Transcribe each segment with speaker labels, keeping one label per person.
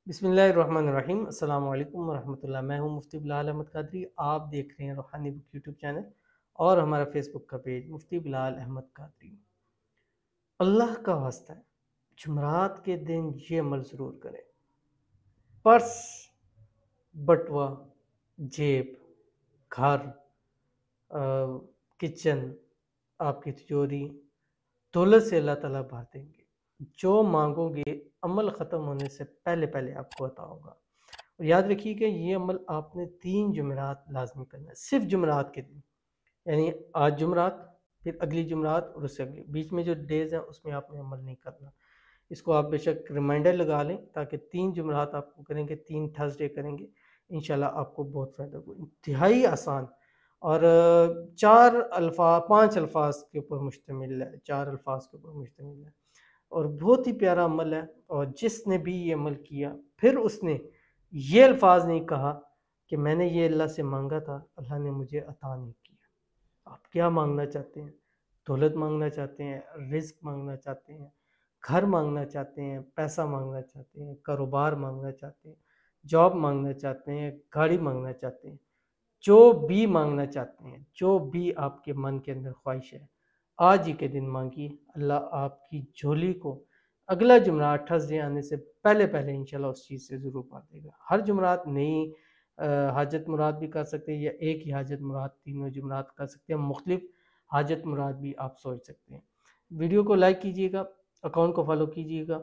Speaker 1: بسم اللہ الرحمن الرحیم۔ السلام علیکم ورحمۃ اللہ۔ میں ہوں مفتی بلال احمد قادری۔ آپ دیکھ رہے ہیں روحانی بک یوٹیوب چینل اور ہمارا فیس بک کا پیج مفتی بلال احمد قادری۔ اللہ کا واسطہ ہے، جمعرات کے دن یہ عمل ضرور کریں۔ پرس، بٹوا، جیب، گھر، کچن، آپ کی تجوری، دولت سے اللہ تعالیٰ بھر دیں گے۔ جو مانگو گے عمل ختم ہونے سے پہلے پہلے آپ کو عطا ہوگا۔ اور یاد رکھیے کہ یہ عمل آپ نے 3 جمعرات لازمی کرنا ہے، صرف جمعرات کے دن، یعنی آج جمعرات، پھر اگلی جمعرات اور اس سے اگلی، بیچ میں جو ڈیز ہیں اس میں آپ نے عمل نہیں کرنا۔ اس کو آپ بے شک ریمائنڈر لگا لیں تاکہ 3 جمعرات آپ کو کریں گے، 3 تھرسڈے کریں گے، انشاءاللہ آپ کو بہت فائدہ ہوگا۔ انتہائی آسان اور 5 الفاظ کے اوپر مشتمل ہے، 4 الفاظ کے اوپر مشتمل ہے اور بہت ہی پیارا عمل ہے۔ اور جس نے بھی یہ عمل کیا پھر اس نے یہ الفاظ نہیں کہا کہ میں نے یہ اللہ سے مانگا تھا، اللہ نے مجھے عطا نہیں کیا۔ آپ کیا مانگنا چاہتے ہیں؟ دولت مانگنا چاہتے ہیں، رزق مانگنا چاہتے ہیں، گھر مانگنا چاہتے ہیں، پیسہ مانگنا چاہتے ہیں، کاروبار مانگنا چاہتے ہیں، جاب مانگنا چاہتے ہیں، گاڑی مانگنا چاہتے ہیں، جو بھی مانگنا چاہتے ہیں، جو بھی آپ کے من کے اندر خواہش ہے، آج ہی کے دن مانگیے۔ اللہ آپ کی جھولی کو اگلا جمعرات تھرسڈے آنے سے پہلے پہلے انشاءاللہ اس چیز سے ضرور بھر دے گا۔ ہر جمعرات نئی حاجت مراد بھی کر سکتے ہیں، یا ایک ہی حاجت مراد تینوں جمعرات کر سکتے ہیں، مختلف حاجت مراد بھی آپ سوچ سکتے ہیں۔ ویڈیو کو لائک کیجیے گا، اکاؤنٹ کو فالو کیجیے گا،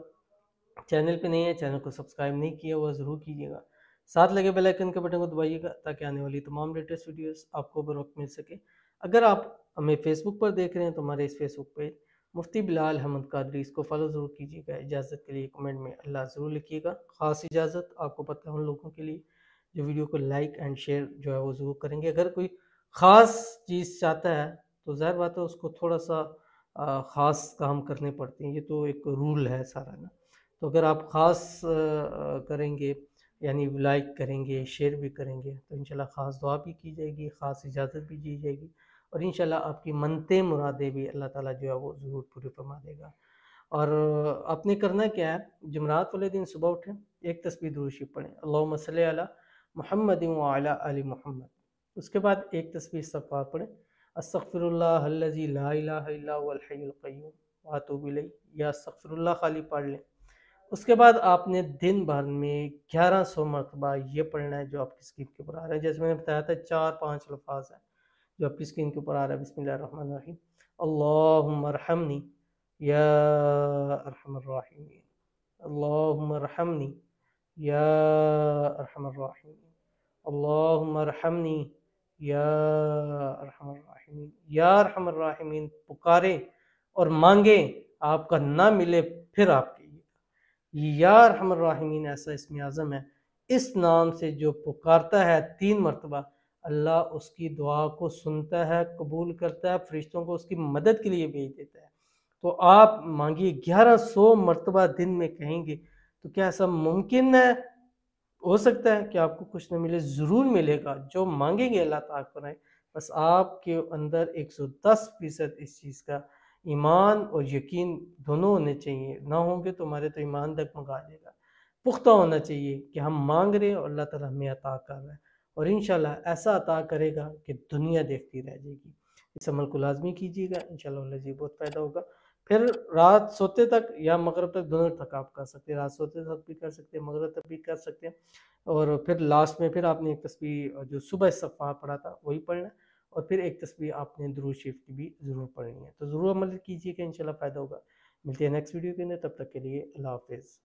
Speaker 1: چینل پہ نہیں ہے چینل کو سبسکرائب نہیں کیا ہوا ضرور کیجیے گا، ساتھ لگے بیل آئیکن کے بٹن کو دبائیے گا تاکہ آنے والی تمام لیٹسٹ ویڈیوز آپ کو بر وقت مل سکے۔ اگر آپ ہمیں فیس بک پر دیکھ رہے ہیں تو ہمارے اس فیس بک پہ مفتی بلال احمد قادری، اس کو فالو ضرور کیجیے گا۔ اجازت کے لیے کمنٹ میں اللہ ضرور لکھیے گا، خاص اجازت آپ کو پتہ ہے ان لوگوں کے لیے جو ویڈیو کو لائک اینڈ شیئر جو ہے وہ ضرور کریں گے۔ اگر کوئی خاص چیز چاہتا ہے تو ظاہر بات ہے اس کو تھوڑا سا خاص کام کرنے پڑتے ہیں، یہ تو ایک رول ہے سارا نا۔ تو اگر آپ خاص کریں گے، یعنی لائک کریں گے، شیئر بھی کریں گے، تو انشاءاللہ خاص دعا بھی کی جائے گی، خاص اجازت بھی دی جائے گی، اور انشاءاللہ آپ کی منتیں مرادیں بھی اللہ تعالیٰ جو ہے وہ ضرور پوری فرما دے گا۔ اور آپ نے کرنا کیا ہے، جمعرات والے دن صبح اٹھیں، ایک تسبیح درود شریف پڑھیں، اللہم صلی علی محمد وعلی آل محمد۔ اس کے بعد ایک تسبیح استغفار پڑھیں، استغفر اللہ الذی لا الہ الا هو الحی القیوم واتوب الیہ، یا استغفر اللہ خالی پڑھ لیں۔ اس کے بعد آپ نے دن بھر میں 1100 مرتبہ یہ پڑھنا ہے جو آپ کی اسکرین کے اوپر آ رہا ہے۔ جیسے میں نے بتایا تھا 4-5 الفاظ ہیں جو آپ کی اسکرین کے اوپر آ رہا ہے۔ بسم اللہ الرحمن الرحیم، اللہم ارحمنی یا ارحم الراحمین، اللہم ارحمنی یا ارحم الراحمین، اللہم ارحمنی یا ارحم الراحمین۔ یا ارحم الراحمین پکاریں اور مانگیں، آپ کا نہ ملے پھر آپ کے یا ارحم الراحمین ایسا اسم اعظم ہے، اس نام سے جو پکارتا ہے 3 مرتبہ اللہ اس کی دعا کو سنتا ہے، قبول کرتا ہے، فرشتوں کو اس کی مدد کے لیے بھیج دیتا ہے۔ تو آپ مانگیے، 1100 مرتبہ دن میں کہیں گے تو کیا ایسا ممکن ہے؟ ہو سکتا ہے کہ آپ کو کچھ نہ ملے، ضرور ملے گا۔ جو مانگیں گے اللہ تعالیٰ کرائے، بس آپ کے اندر 110% اس چیز کا ایمان اور یقین دونوں ہونے چاہیے۔ نہ ہوں گے تو ہمارے تو ایمان ڈگمگا جائے گا۔ پختہ ہونا چاہیے کہ ہم مانگ رہے ہیں اور اللہ تعالیٰ ہمیں عطا کر رہا ہے، اور انشاءاللہ ایسا عطا کرے گا کہ دنیا دیکھتی رہ جائے گی۔ اس عمل کو لازمی کیجیے گا، انشاءاللہ اللہ جی بہت فائدہ ہوگا۔ پھر رات سوتے تک یا مغرب تک، دونوں تک آپ کر سکتے ہیں، رات سوتے تک بھی کر سکتے ہیں، مغرب تک بھی کر سکتے ہیں، اور پھر لاسٹ میں پھر آپ نے ایک تسبیح جو صبح استغفار پڑھا تھا وہی پڑھنا ہے، اور پھر ایک تسبیح آپ نے درود شریف کی بھی ضرور پڑھنی ہے۔ تو ضرور عمل کیجیے کہ انشاءاللہ فائدہ ہوگا۔ ملتے ہیں نیکسٹ ویڈیو کے اندر، تب تک کے لیے اللہ حافظ۔